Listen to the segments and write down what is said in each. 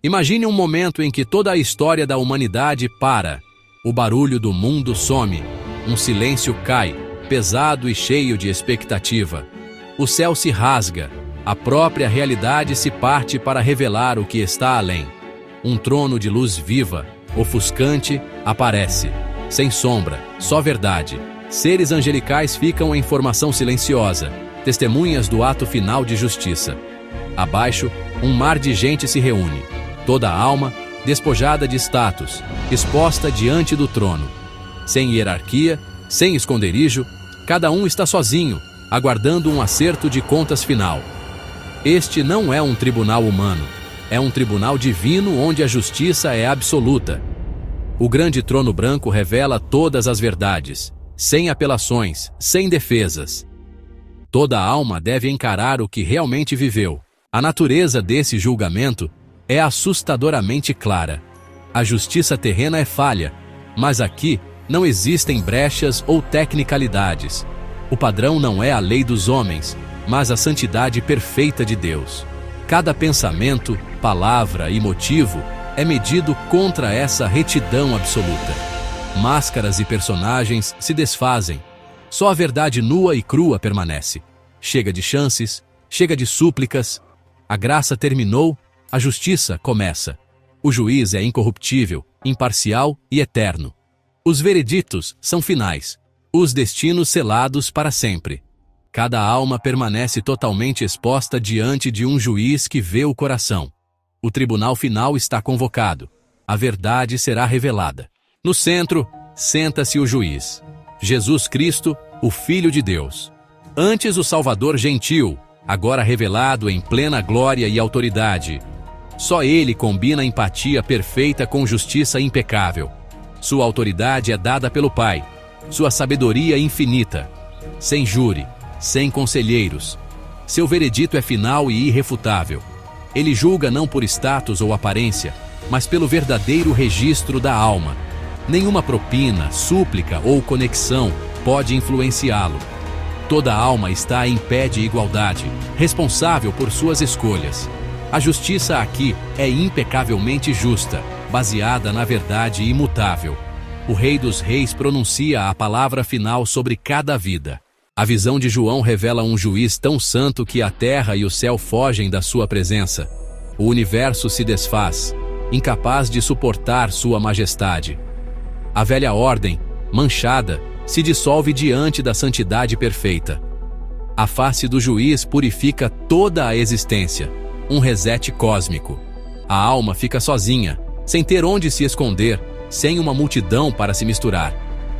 Imagine um momento em que toda a história da humanidade para. O barulho do mundo some. Um silêncio cai, pesado e cheio de expectativa. O céu se rasga. A própria realidade se parte para revelar o que está além. Um trono de luz viva, ofuscante, aparece. Sem sombra, só verdade. Seres angelicais ficam em formação silenciosa, testemunhas do ato final de justiça. Abaixo, um mar de gente se reúne. Toda a alma, despojada de status, exposta diante do trono. Sem hierarquia, sem esconderijo, cada um está sozinho, aguardando um acerto de contas final. Este não é um tribunal humano, é um tribunal divino onde a justiça é absoluta. O grande trono branco revela todas as verdades, sem apelações, sem defesas. Toda alma deve encarar o que realmente viveu. A natureza desse julgamento é assustadoramente clara. A justiça terrena é falha, mas aqui não existem brechas ou tecnicalidades. O padrão não é a lei dos homens, mas a santidade perfeita de Deus. Cada pensamento, palavra e motivo é medido contra essa retidão absoluta. Máscaras e personagens se desfazem. Só a verdade nua e crua permanece. Chega de chances, chega de súplicas. A graça terminou, a justiça começa. O juiz é incorruptível, imparcial e eterno. Os vereditos são finais, os destinos selados para sempre. Cada alma permanece totalmente exposta diante de um juiz que vê o coração. O tribunal final está convocado. A verdade será revelada. No centro, senta-se o juiz. Jesus Cristo, o Filho de Deus. Antes o Salvador gentil, agora revelado em plena glória e autoridade. Só ele combina empatia perfeita com justiça impecável. Sua autoridade é dada pelo Pai, sua sabedoria infinita. Sem júri, sem conselheiros. Seu veredito é final e irrefutável. Ele julga não por status ou aparência, mas pelo verdadeiro registro da alma. Nenhuma propina, súplica ou conexão pode influenciá-lo. Toda alma está em pé de igualdade, responsável por suas escolhas. A justiça aqui é impecavelmente justa, baseada na verdade imutável. O Rei dos Reis pronuncia a palavra final sobre cada vida. A visão de João revela um juiz tão santo que a terra e o céu fogem da sua presença. O universo se desfaz, incapaz de suportar sua majestade. A velha ordem, manchada, se dissolve diante da santidade perfeita. A face do juiz purifica toda a existência, um reset cósmico. A alma fica sozinha, sem ter onde se esconder, sem uma multidão para se misturar.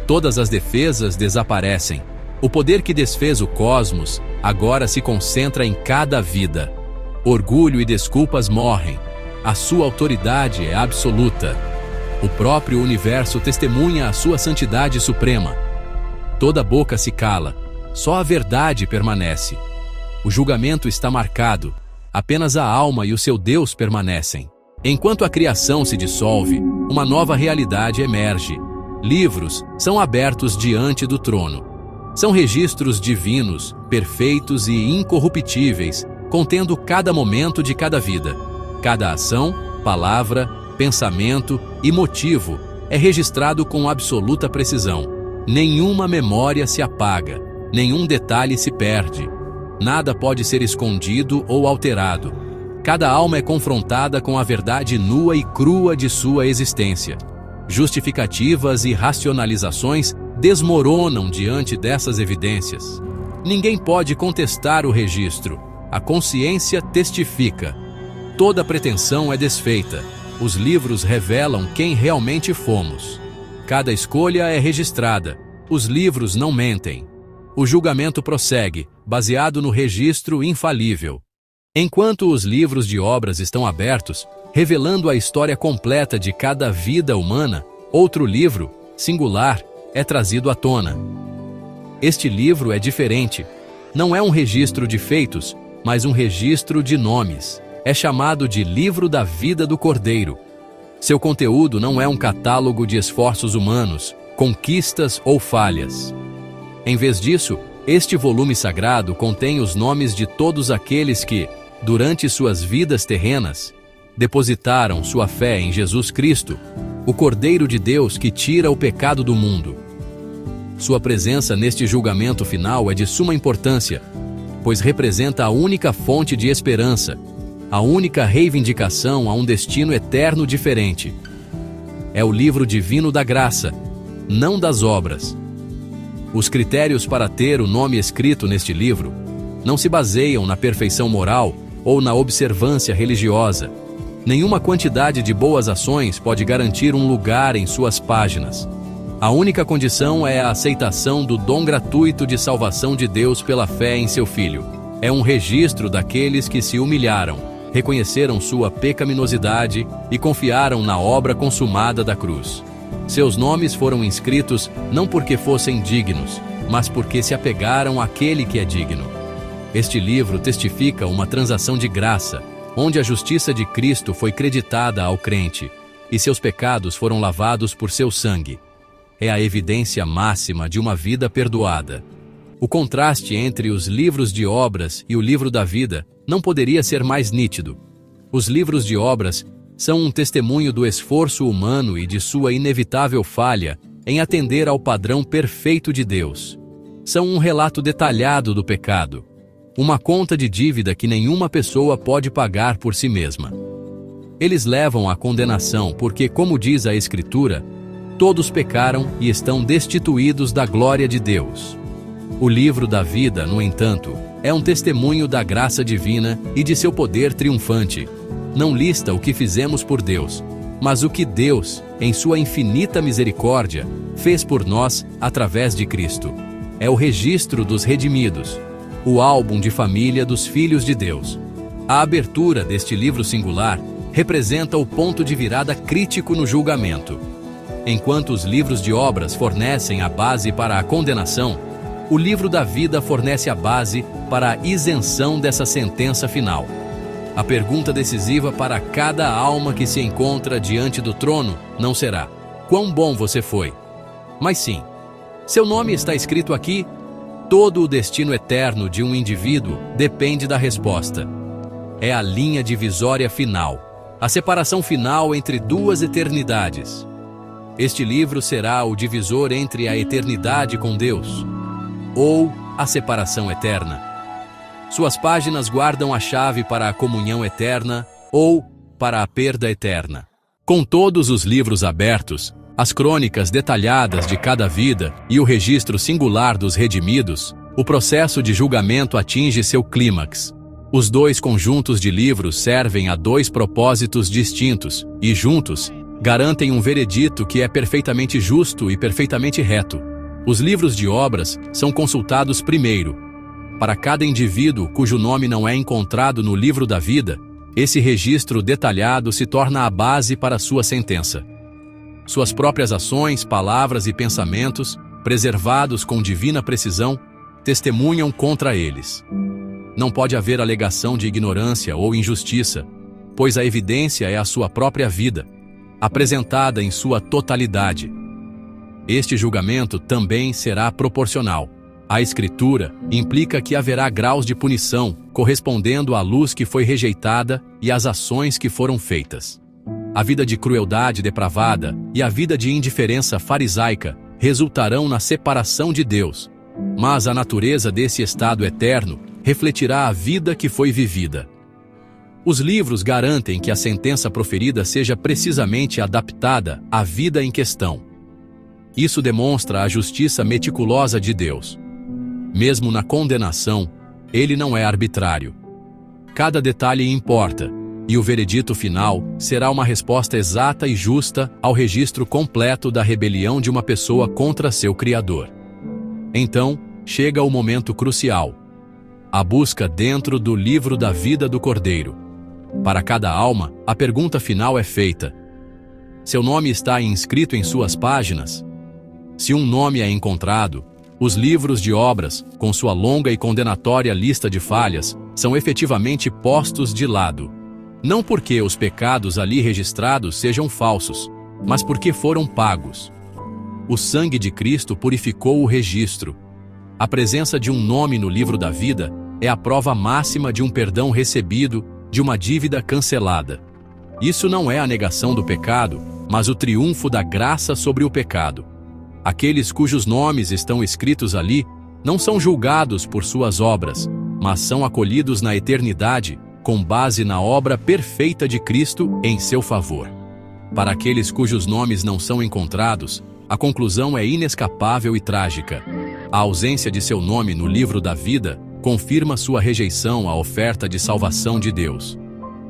Todas as defesas desaparecem. O poder que desfez o cosmos agora se concentra em cada vida. Orgulho e desculpas morrem. A sua autoridade é absoluta. O próprio universo testemunha a sua santidade suprema. Toda boca se cala, só a verdade permanece. O julgamento está marcado, apenas a alma e o seu Deus permanecem. Enquanto a criação se dissolve, uma nova realidade emerge. Livros são abertos diante do trono. São registros divinos, perfeitos e incorruptíveis, contendo cada momento de cada vida. Cada ação, palavra, pensamento e motivo é registrado com absoluta precisão. Nenhuma memória se apaga, nenhum detalhe se perde. Nada pode ser escondido ou alterado. Cada alma é confrontada com a verdade nua e crua de sua existência. Justificativas e racionalizações desmoronam diante dessas evidências. Ninguém pode contestar o registro. A consciência testifica. Toda pretensão é desfeita. Os livros revelam quem realmente fomos. Cada escolha é registrada. Os livros não mentem. O julgamento prossegue, baseado no registro infalível. Enquanto os livros de obras estão abertos, revelando a história completa de cada vida humana, outro livro, singular, é trazido à tona. Este livro é diferente. Não é um registro de feitos, mas um registro de nomes. É chamado de Livro da Vida do Cordeiro. Seu conteúdo não é um catálogo de esforços humanos, conquistas ou falhas. Em vez disso, este volume sagrado contém os nomes de todos aqueles que, durante suas vidas terrenas, depositaram sua fé em Jesus Cristo, o Cordeiro de Deus que tira o pecado do mundo. Sua presença neste julgamento final é de suma importância, pois representa a única fonte de esperança, a única reivindicação a um destino eterno diferente. É o livro divino da graça, não das obras. Os critérios para ter o nome escrito neste livro não se baseiam na perfeição moral ou na observância religiosa. Nenhuma quantidade de boas ações pode garantir um lugar em suas páginas. A única condição é a aceitação do dom gratuito de salvação de Deus pela fé em seu Filho. É um registro daqueles que se humilharam, reconheceram sua pecaminosidade e confiaram na obra consumada da cruz. Seus nomes foram inscritos não porque fossem dignos, mas porque se apegaram àquele que é digno. Este livro testifica uma transação de graça, onde a justiça de Cristo foi creditada ao crente, e seus pecados foram lavados por seu sangue. É a evidência máxima de uma vida perdoada. O contraste entre os livros de obras e o livro da vida não poderia ser mais nítido. Os livros de obras são um testemunho do esforço humano e de sua inevitável falha em atender ao padrão perfeito de Deus. São um relato detalhado do pecado, uma conta de dívida que nenhuma pessoa pode pagar por si mesma. Eles levam à condenação porque, como diz a Escritura, todos pecaram e estão destituídos da glória de Deus. O livro da vida, no entanto, é um testemunho da graça divina e de seu poder triunfante. Não lista o que fizemos por Deus, mas o que Deus, em sua infinita misericórdia, fez por nós através de Cristo. É o registro dos redimidos, o álbum de família dos filhos de Deus. A abertura deste livro singular representa o ponto de virada crítico no julgamento. Enquanto os livros de obras fornecem a base para a condenação, o livro da vida fornece a base para a isenção dessa sentença final. A pergunta decisiva para cada alma que se encontra diante do trono não será: quão bom você foi? Mas sim: seu nome está escrito aqui? Todo o destino eterno de um indivíduo depende da resposta. É a linha divisória final, a separação final entre duas eternidades. Este livro será o divisor entre a eternidade com Deus ou a separação eterna. Suas páginas guardam a chave para a comunhão eterna ou para a perda eterna. Com todos os livros abertos, as crônicas detalhadas de cada vida e o registro singular dos redimidos, o processo de julgamento atinge seu clímax. Os dois conjuntos de livros servem a dois propósitos distintos e, juntos, garantem um veredito que é perfeitamente justo e perfeitamente reto. Os livros de obras são consultados primeiro. Para cada indivíduo cujo nome não é encontrado no livro da vida, esse registro detalhado se torna a base para sua sentença. Suas próprias ações, palavras e pensamentos, preservados com divina precisão, testemunham contra eles. Não pode haver alegação de ignorância ou injustiça, pois a evidência é a sua própria vida, apresentada em sua totalidade. Este julgamento também será proporcional. A Escritura implica que haverá graus de punição, correspondendo à luz que foi rejeitada e às ações que foram feitas. A vida de crueldade depravada e a vida de indiferença farisaica resultarão na separação de Deus, mas a natureza desse estado eterno refletirá a vida que foi vivida. Os livros garantem que a sentença proferida seja precisamente adaptada à vida em questão. Isso demonstra a justiça meticulosa de Deus. Mesmo na condenação, ele não é arbitrário. Cada detalhe importa, e o veredito final será uma resposta exata e justa ao registro completo da rebelião de uma pessoa contra seu Criador. Então, chega o momento crucial: a busca dentro do livro da vida do Cordeiro. Para cada alma, a pergunta final é feita: seu nome está inscrito em suas páginas? Se um nome é encontrado, os livros de obras, com sua longa e condenatória lista de falhas, são efetivamente postos de lado. Não porque os pecados ali registrados sejam falsos, mas porque foram pagos. O sangue de Cristo purificou o registro. A presença de um nome no livro da vida é a prova máxima de um perdão recebido, de uma dívida cancelada. Isso não é a negação do pecado, mas o triunfo da graça sobre o pecado. Aqueles cujos nomes estão escritos ali não são julgados por suas obras, mas são acolhidos na eternidade com base na obra perfeita de Cristo em seu favor. Para aqueles cujos nomes não são encontrados, a conclusão é inescapável e trágica. A ausência de seu nome no livro da vida confirma sua rejeição à oferta de salvação de Deus.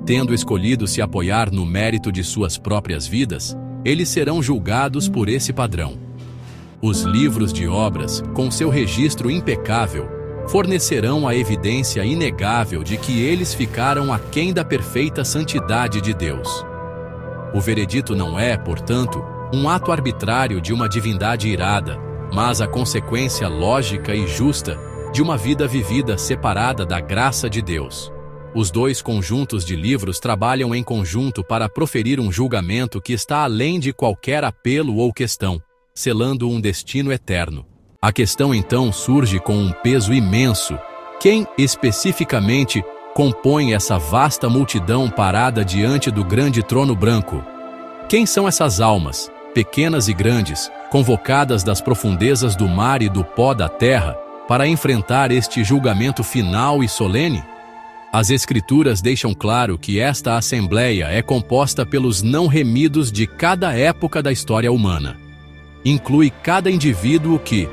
Tendo escolhido se apoiar no mérito de suas próprias vidas, eles serão julgados por esse padrão. Os livros de obras, com seu registro impecável, fornecerão a evidência inegável de que eles ficaram aquém da perfeita santidade de Deus. O veredito não é, portanto, um ato arbitrário de uma divindade irada, mas a consequência lógica e justa de uma vida vivida separada da graça de Deus. Os dois conjuntos de livros trabalham em conjunto para proferir um julgamento que está além de qualquer apelo ou questão, selando um destino eterno. A questão então surge com um peso imenso. Quem, especificamente, compõe essa vasta multidão parada diante do grande trono branco? Quem são essas almas, pequenas e grandes, convocadas das profundezas do mar e do pó da terra, para enfrentar este julgamento final e solene? As Escrituras deixam claro que esta assembleia é composta pelos não remidos de cada época da história humana. Inclui cada indivíduo que,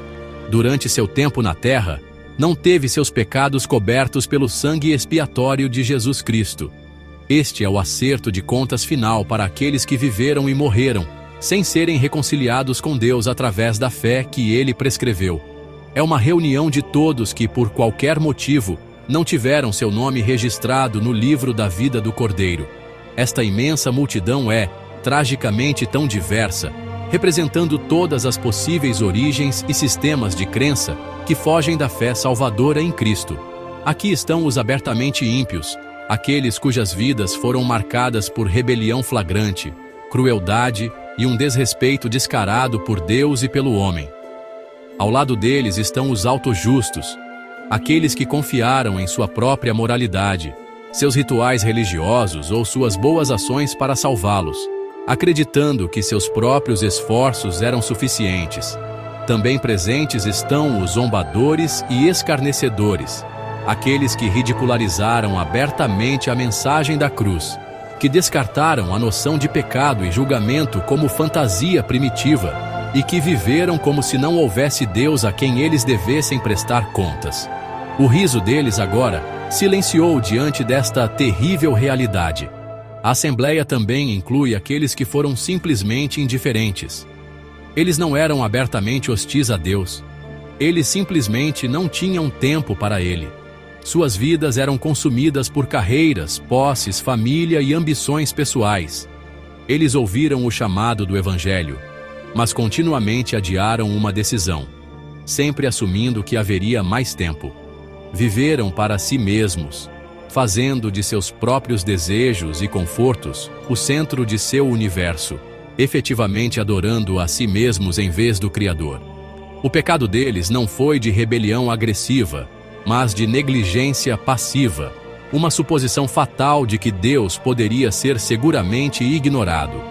durante seu tempo na terra, não teve seus pecados cobertos pelo sangue expiatório de Jesus Cristo. Este é o acerto de contas final para aqueles que viveram e morreram, sem serem reconciliados com Deus através da fé que Ele prescreveu. É uma reunião de todos que, por qualquer motivo, não tiveram seu nome registrado no livro da vida do Cordeiro. Esta imensa multidão é, tragicamente tão diversa, representando todas as possíveis origens e sistemas de crença que fogem da fé salvadora em Cristo. Aqui estão os abertamente ímpios, aqueles cujas vidas foram marcadas por rebelião flagrante, crueldade e um desrespeito descarado por Deus e pelo homem. Ao lado deles estão os autojustos, aqueles que confiaram em sua própria moralidade, seus rituais religiosos ou suas boas ações para salvá-los, acreditando que seus próprios esforços eram suficientes. Também presentes estão os zombadores e escarnecedores, aqueles que ridicularizaram abertamente a mensagem da cruz, que descartaram a noção de pecado e julgamento como fantasia primitiva e que viveram como se não houvesse Deus a quem eles devessem prestar contas. O riso deles agora silenciou diante desta terrível realidade. A Assembleia também inclui aqueles que foram simplesmente indiferentes. Eles não eram abertamente hostis a Deus. Eles simplesmente não tinham tempo para Ele. Suas vidas eram consumidas por carreiras, posses, família e ambições pessoais. Eles ouviram o chamado do Evangelho, mas continuamente adiaram uma decisão, sempre assumindo que haveria mais tempo. Viveram para si mesmos, fazendo de seus próprios desejos e confortos o centro de seu universo, efetivamente adorando a si mesmos em vez do Criador. O pecado deles não foi de rebelião agressiva, mas de negligência passiva, uma suposição fatal de que Deus poderia ser seguramente ignorado.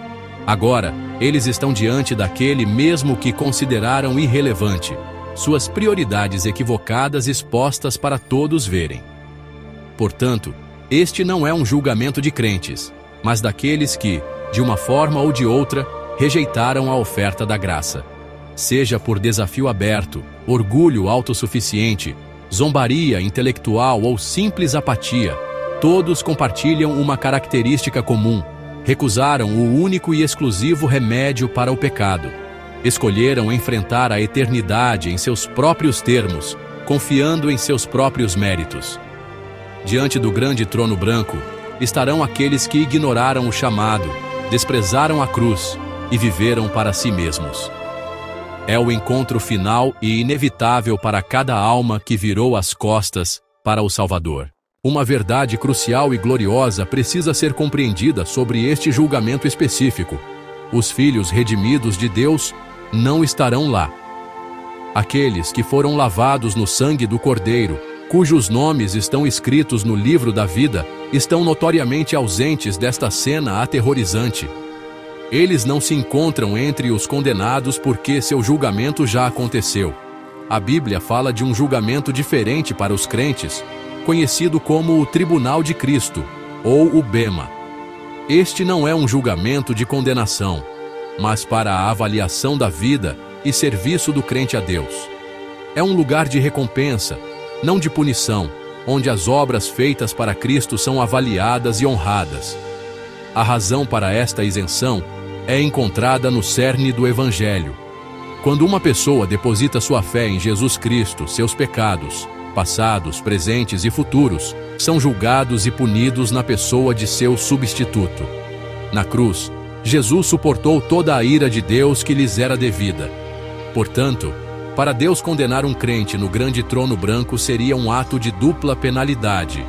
Agora, eles estão diante daquele mesmo que consideraram irrelevante, suas prioridades equivocadas expostas para todos verem. Portanto, este não é um julgamento de crentes, mas daqueles que, de uma forma ou de outra, rejeitaram a oferta da graça. Seja por desafio aberto, orgulho autossuficiente, zombaria intelectual ou simples apatia, todos compartilham uma característica comum: recusaram o único e exclusivo remédio para o pecado. Escolheram enfrentar a eternidade em seus próprios termos, confiando em seus próprios méritos. Diante do grande trono branco, estarão aqueles que ignoraram o chamado, desprezaram a cruz e viveram para si mesmos. É o encontro final e inevitável para cada alma que virou as costas para o Salvador. Uma verdade crucial e gloriosa precisa ser compreendida sobre este julgamento específico. Os filhos redimidos de Deus não estarão lá. Aqueles que foram lavados no sangue do Cordeiro cujos nomes estão escritos no livro da vida, estão notoriamente ausentes desta cena aterrorizante. Eles não se encontram entre os condenados porque seu julgamento já aconteceu. A Bíblia fala de um julgamento diferente para os crentes, conhecido como o Tribunal de Cristo, ou o Bema. Este não é um julgamento de condenação, mas para a avaliação da vida e serviço do crente a Deus. É um lugar de recompensa, não de punição, onde as obras feitas para Cristo são avaliadas e honradas. A razão para esta isenção é encontrada no cerne do Evangelho. Quando uma pessoa deposita sua fé em Jesus Cristo, seus pecados, passados, presentes e futuros, são julgados e punidos na pessoa de seu substituto. Na cruz, Jesus suportou toda a ira de Deus que lhes era devida. Portanto, para Deus condenar um crente no grande trono branco seria um ato de dupla penalidade.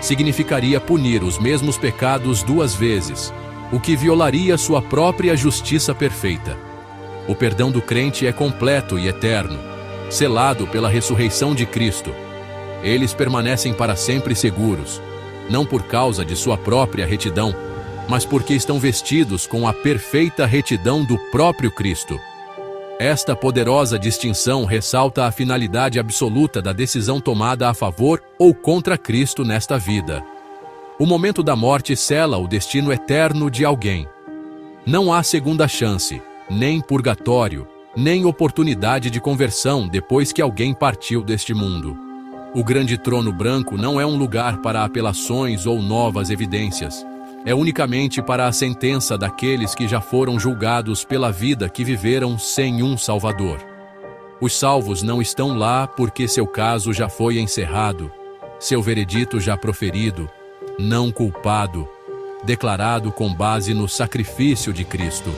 Significaria punir os mesmos pecados duas vezes, o que violaria sua própria justiça perfeita. O perdão do crente é completo e eterno, selado pela ressurreição de Cristo. Eles permanecem para sempre seguros, não por causa de sua própria retidão, mas porque estão vestidos com a perfeita retidão do próprio Cristo. Esta poderosa distinção ressalta a finalidade absoluta da decisão tomada a favor ou contra Cristo nesta vida. O momento da morte sela o destino eterno de alguém. Não há segunda chance, nem purgatório, nem oportunidade de conversão depois que alguém partiu deste mundo. O grande trono branco não é um lugar para apelações ou novas evidências. É unicamente para a sentença daqueles que já foram julgados pela vida que viveram sem um Salvador. Os salvos não estão lá porque seu caso já foi encerrado, seu veredito já proferido, não culpado, declarado com base no sacrifício de Cristo.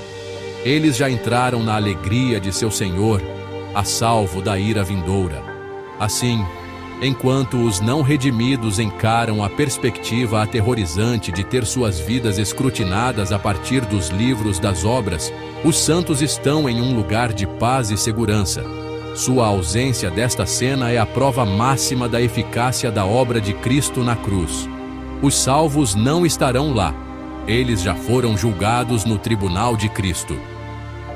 Eles já entraram na alegria de seu Senhor, a salvo da ira vindoura. Assim, enquanto os não redimidos encaram a perspectiva aterrorizante de ter suas vidas escrutinadas a partir dos livros das obras, os santos estão em um lugar de paz e segurança. Sua ausência desta cena é a prova máxima da eficácia da obra de Cristo na cruz. Os salvos não estarão lá. Eles já foram julgados no tribunal de Cristo.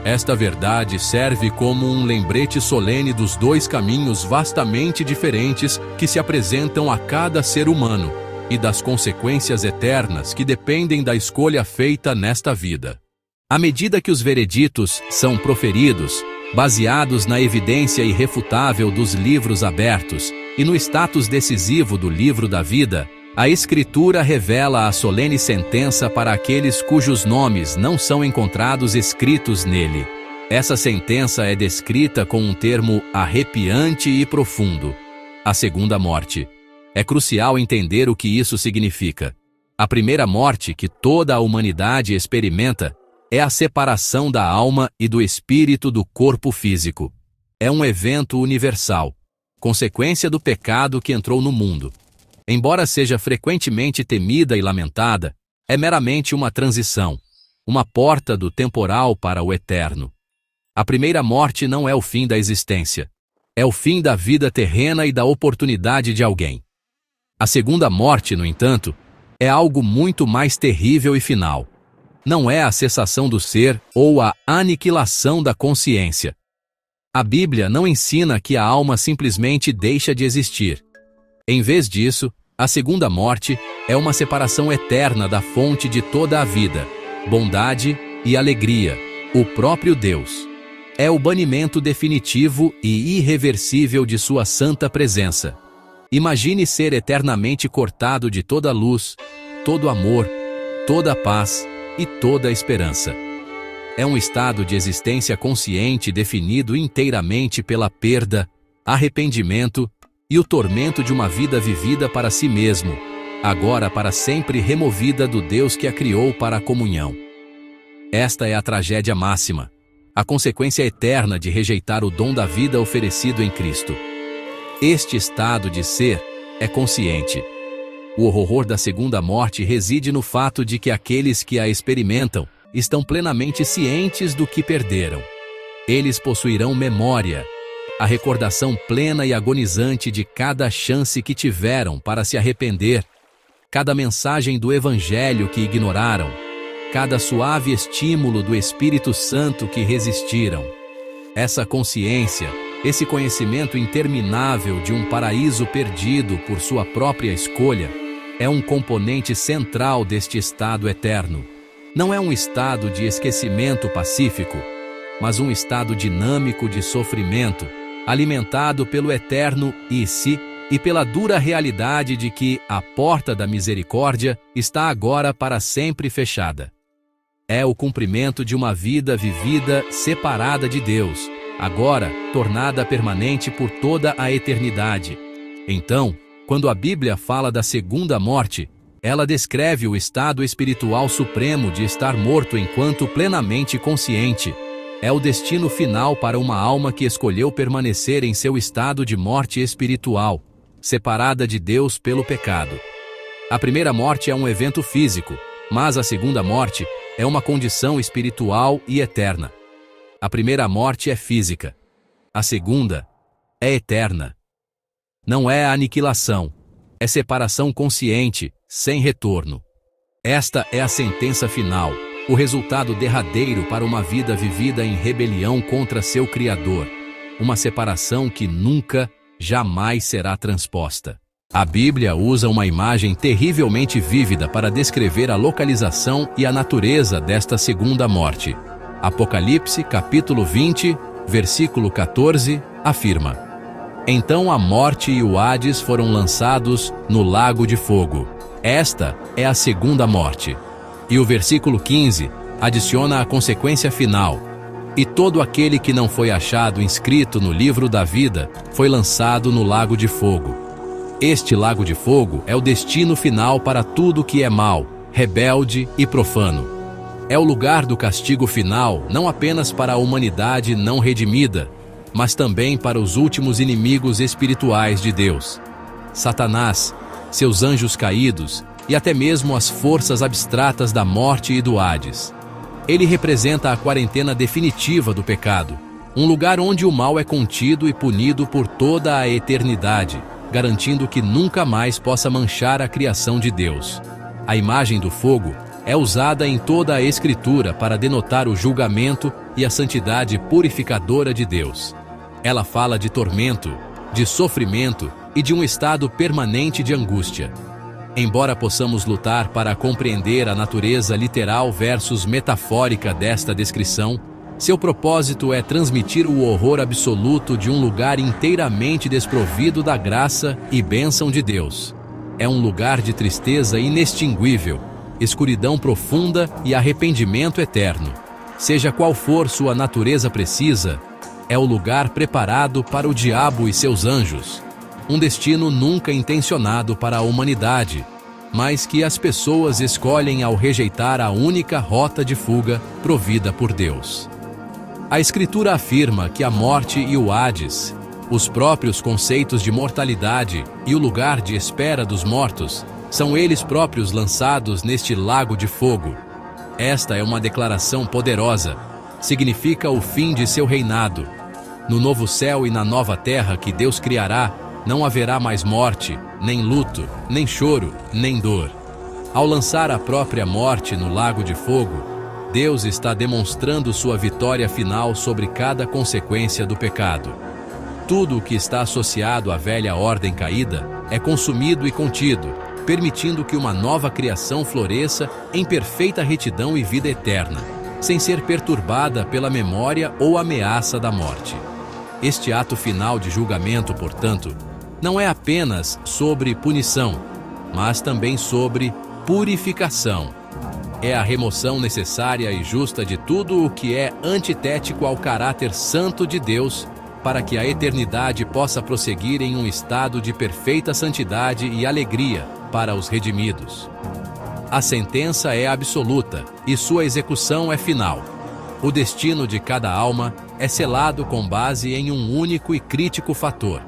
Esta verdade serve como um lembrete solene dos dois caminhos vastamente diferentes que se apresentam a cada ser humano e das consequências eternas que dependem da escolha feita nesta vida. À medida que os vereditos são proferidos, baseados na evidência irrefutável dos livros abertos e no status decisivo do livro da vida, a Escritura revela a solene sentença para aqueles cujos nomes não são encontrados escritos nele. Essa sentença é descrita com um termo arrepiante e profundo: a segunda morte. É crucial entender o que isso significa. A primeira morte que toda a humanidade experimenta é a separação da alma e do espírito do corpo físico. É um evento universal, consequência do pecado que entrou no mundo. Embora seja frequentemente temida e lamentada, é meramente uma transição, uma porta do temporal para o eterno. A primeira morte não é o fim da existência. É o fim da vida terrena e da oportunidade de alguém. A segunda morte, no entanto, é algo muito mais terrível e final. Não é a cessação do ser ou a aniquilação da consciência. A Bíblia não ensina que a alma simplesmente deixa de existir. Em vez disso, a segunda morte é uma separação eterna da fonte de toda a vida, bondade e alegria, o próprio Deus. É o banimento definitivo e irreversível de sua santa presença. Imagine ser eternamente cortado de toda luz, todo amor, toda paz e toda esperança. É um estado de existência consciente definido inteiramente pela perda, arrependimento e o tormento de uma vida vivida para si mesmo, agora para sempre removida do Deus que a criou para a comunhão. Esta é a tragédia máxima, a consequência eterna de rejeitar o dom da vida oferecido em Cristo. Este estado de ser é consciente. O horror da segunda morte reside no fato de que aqueles que a experimentam estão plenamente cientes do que perderam. Eles possuirão memória, a recordação plena e agonizante de cada chance que tiveram para se arrepender, cada mensagem do Evangelho que ignoraram, cada suave estímulo do Espírito Santo que resistiram. Essa consciência, esse conhecimento interminável de um paraíso perdido por sua própria escolha, é um componente central deste estado eterno. Não é um estado de esquecimento pacífico, mas um estado dinâmico de sofrimento, alimentado pelo eterno e pela dura realidade de que a porta da misericórdia está agora para sempre fechada. É o cumprimento de uma vida vivida separada de Deus, agora tornada permanente por toda a eternidade. Então, quando a Bíblia fala da segunda morte, ela descreve o estado espiritual supremo de estar morto enquanto plenamente consciente. É o destino final para uma alma que escolheu permanecer em seu estado de morte espiritual, separada de Deus pelo pecado. A primeira morte é um evento físico, mas a segunda morte é uma condição espiritual e eterna. A primeira morte é física. A segunda é eterna. Não é aniquilação, é separação consciente, sem retorno. Esta é a sentença final, o resultado derradeiro para uma vida vivida em rebelião contra seu Criador, uma separação que nunca, jamais será transposta. A Bíblia usa uma imagem terrivelmente vívida para descrever a localização e a natureza desta segunda morte. Apocalipse, capítulo 20, versículo 14, afirma: Então a morte e o Hades foram lançados no lago de fogo. Esta é a segunda morte. E o versículo 15 adiciona a consequência final: E todo aquele que não foi achado inscrito no livro da vida foi lançado no lago de fogo. Este lago de fogo é o destino final para tudo que é mau, rebelde e profano. É o lugar do castigo final não apenas para a humanidade não redimida, mas também para os últimos inimigos espirituais de Deus: Satanás, seus anjos caídos e até mesmo as forças abstratas da morte e do Hades. Ele representa a quarentena definitiva do pecado, um lugar onde o mal é contido e punido por toda a eternidade, garantindo que nunca mais possa manchar a criação de Deus. A imagem do fogo é usada em toda a Escritura para denotar o julgamento e a santidade purificadora de Deus. Ela fala de tormento, de sofrimento e de um estado permanente de angústia. Embora possamos lutar para compreender a natureza literal versus metafórica desta descrição, seu propósito é transmitir o horror absoluto de um lugar inteiramente desprovido da graça e bênção de Deus. É um lugar de tristeza inextinguível, escuridão profunda e arrependimento eterno. Seja qual for sua natureza precisa, é o lugar preparado para o diabo e seus anjos. Um destino nunca intencionado para a humanidade, mas que as pessoas escolhem ao rejeitar a única rota de fuga provida por Deus. A Escritura afirma que a morte e o Hades, os próprios conceitos de mortalidade e o lugar de espera dos mortos, são eles próprios lançados neste lago de fogo. Esta é uma declaração poderosa. Significa o fim de seu reinado. No novo céu e na nova terra que Deus criará, não haverá mais morte, nem luto, nem choro, nem dor. Ao lançar a própria morte no lago de fogo, Deus está demonstrando sua vitória final sobre cada consequência do pecado. Tudo o que está associado à velha ordem caída é consumido e contido, permitindo que uma nova criação floresça em perfeita retidão e vida eterna, sem ser perturbada pela memória ou ameaça da morte. Este ato final de julgamento, portanto, não é apenas sobre punição, mas também sobre purificação. É a remoção necessária e justa de tudo o que é antitético ao caráter santo de Deus, para que a eternidade possa prosseguir em um estado de perfeita santidade e alegria para os redimidos. A sentença é absoluta e sua execução é final. O destino de cada alma é selado com base em um único e crítico fator: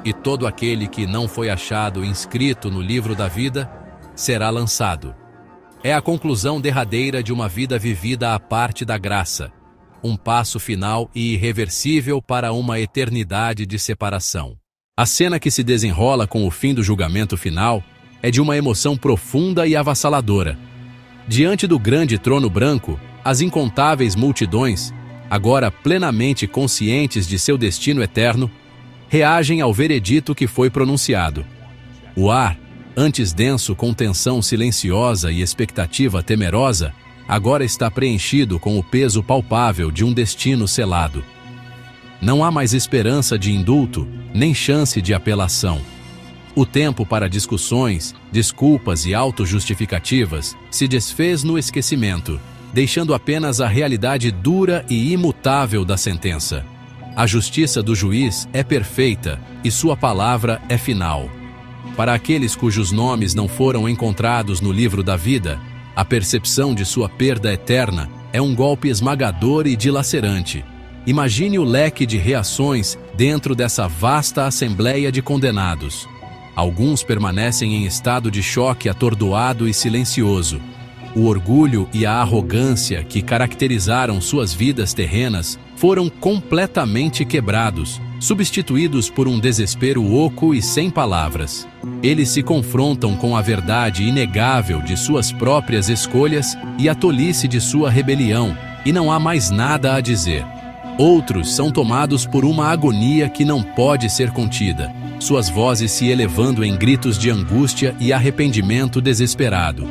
e todo aquele que não foi achado inscrito no livro da vida será lançado. É a conclusão derradeira de uma vida vivida à parte da graça, um passo final e irreversível para uma eternidade de separação. A cena que se desenrola com o fim do julgamento final é de uma emoção profunda e avassaladora. Diante do grande trono branco, as incontáveis multidões, agora plenamente conscientes de seu destino eterno, reagem ao veredito que foi pronunciado. O ar, antes denso com tensão silenciosa e expectativa temerosa, agora está preenchido com o peso palpável de um destino selado. Não há mais esperança de indulto, nem chance de apelação. O tempo para discussões, desculpas e autojustificativas se desfez no esquecimento, deixando apenas a realidade dura e imutável da sentença. A justiça do juiz é perfeita e sua palavra é final. Para aqueles cujos nomes não foram encontrados no livro da vida, a percepção de sua perda eterna é um golpe esmagador e dilacerante. Imagine o leque de reações dentro dessa vasta assembleia de condenados. Alguns permanecem em estado de choque atordoado e silencioso. O orgulho e a arrogância que caracterizaram suas vidas terrenas foram completamente quebrados, substituídos por um desespero oco e sem palavras. Eles se confrontam com a verdade inegável de suas próprias escolhas e a tolice de sua rebelião, e não há mais nada a dizer. Outros são tomados por uma agonia que não pode ser contida, suas vozes se elevando em gritos de angústia e arrependimento desesperado.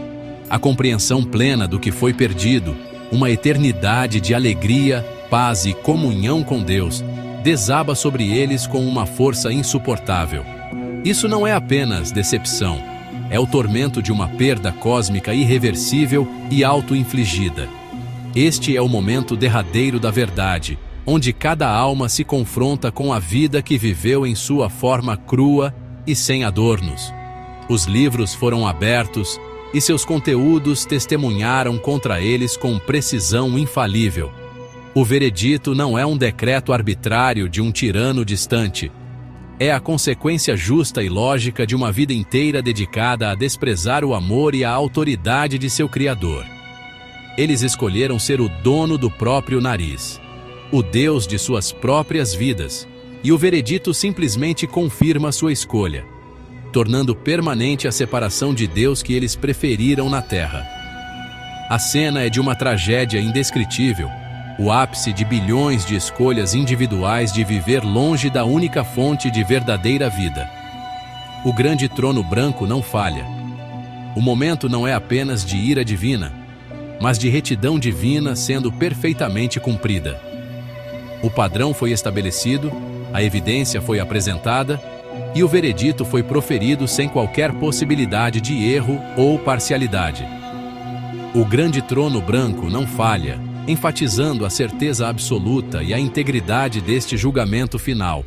A compreensão plena do que foi perdido, uma eternidade de alegria, paz e comunhão com Deus, desaba sobre eles com uma força insuportável. Isso não é apenas decepção, é o tormento de uma perda cósmica irreversível e auto-infligida. Este é o momento derradeiro da verdade, onde cada alma se confronta com a vida que viveu em sua forma crua e sem adornos. Os livros foram abertos e seus conteúdos testemunharam contra eles com precisão infalível. O veredito não é um decreto arbitrário de um tirano distante. É a consequência justa e lógica de uma vida inteira dedicada a desprezar o amor e a autoridade de seu Criador. Eles escolheram ser o dono do próprio nariz, o Deus de suas próprias vidas, e o veredito simplesmente confirma sua escolha, tornando permanente a separação de Deus que eles preferiram na terra. A cena é de uma tragédia indescritível, o ápice de bilhões de escolhas individuais de viver longe da única fonte de verdadeira vida. O grande trono branco não falha. O momento não é apenas de ira divina, mas de retidão divina sendo perfeitamente cumprida. O padrão foi estabelecido, a evidência foi apresentada e o veredito foi proferido sem qualquer possibilidade de erro ou parcialidade. O grande trono branco não falha, enfatizando a certeza absoluta e a integridade deste julgamento final,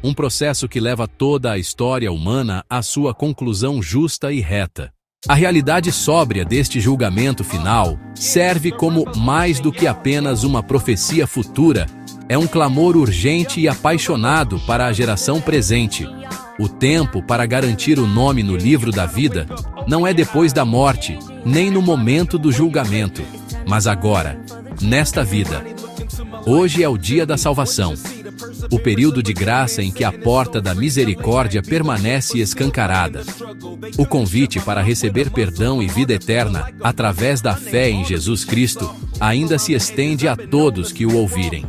um processo que leva toda a história humana à sua conclusão justa e reta. A realidade sóbria deste julgamento final serve como mais do que apenas uma profecia futura, é um clamor urgente e apaixonado para a geração presente. O tempo para garantir o nome no livro da vida não é depois da morte, nem no momento do julgamento, mas agora, nesta vida. Hoje é o dia da salvação, o período de graça em que a porta da misericórdia permanece escancarada. O convite para receber perdão e vida eterna através da fé em Jesus Cristo ainda se estende a todos que o ouvirem.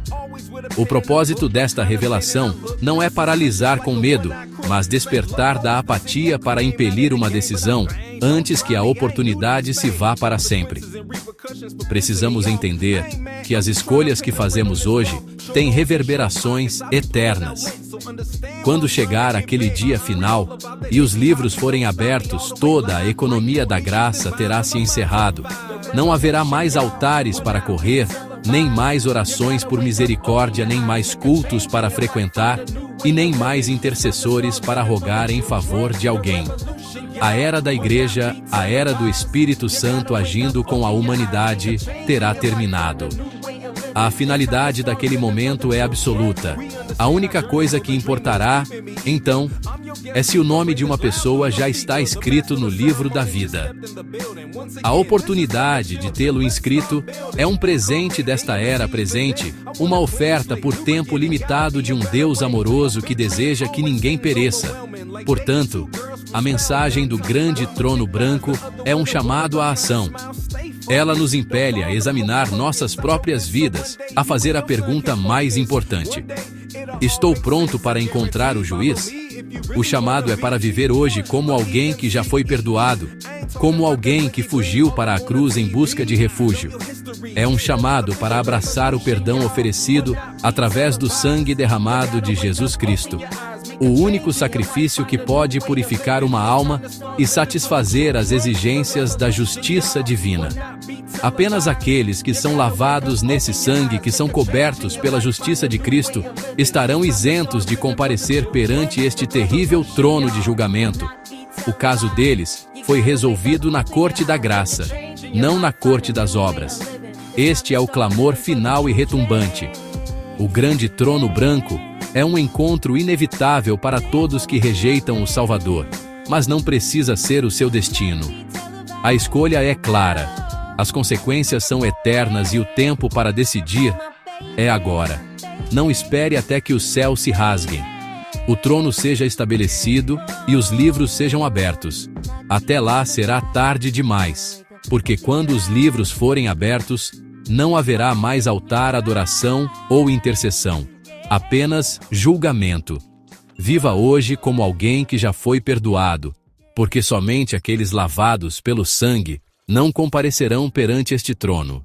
O propósito desta revelação não é paralisar com medo, mas despertar da apatia para impelir uma decisão antes que a oportunidade se vá para sempre. Precisamos entender que as escolhas que fazemos hoje têm reverberações eternas. Quando chegar aquele dia final e os livros forem abertos, toda a economia da graça terá se encerrado. Não haverá mais altares para correr, nem mais orações por misericórdia, nem mais cultos para frequentar, e nem mais intercessores para rogar em favor de alguém. A era da Igreja, a era do Espírito Santo agindo com a humanidade, terá terminado. A finalidade daquele momento é absoluta. A única coisa que importará, então, é se o nome de uma pessoa já está escrito no livro da vida. A oportunidade de tê-lo inscrito é um presente desta era presente, uma oferta por tempo limitado de um Deus amoroso que deseja que ninguém pereça. Portanto, a mensagem do grande trono branco é um chamado à ação. Ela nos impele a examinar nossas próprias vidas, a fazer a pergunta mais importante: estou pronto para encontrar o juiz? O chamado é para viver hoje como alguém que já foi perdoado, como alguém que fugiu para a cruz em busca de refúgio. É um chamado para abraçar o perdão oferecido através do sangue derramado de Jesus Cristo, o único sacrifício que pode purificar uma alma e satisfazer as exigências da justiça divina. Apenas aqueles que são lavados nesse sangue, que são cobertos pela justiça de Cristo, estarão isentos de comparecer perante este terrível trono de julgamento. O caso deles foi resolvido na corte da graça, não na corte das obras. Este é o clamor final e retumbante. O grande trono branco é um encontro inevitável para todos que rejeitam o Salvador, mas não precisa ser o seu destino. A escolha é clara, as consequências são eternas e o tempo para decidir é agora. Não espere até que os céus se rasguem, o trono seja estabelecido e os livros sejam abertos. Até lá será tarde demais, porque quando os livros forem abertos, não haverá mais altar, adoração ou intercessão. Apenas julgamento. Viva hoje como alguém que já foi perdoado, porque somente aqueles lavados pelo sangue não comparecerão perante este trono.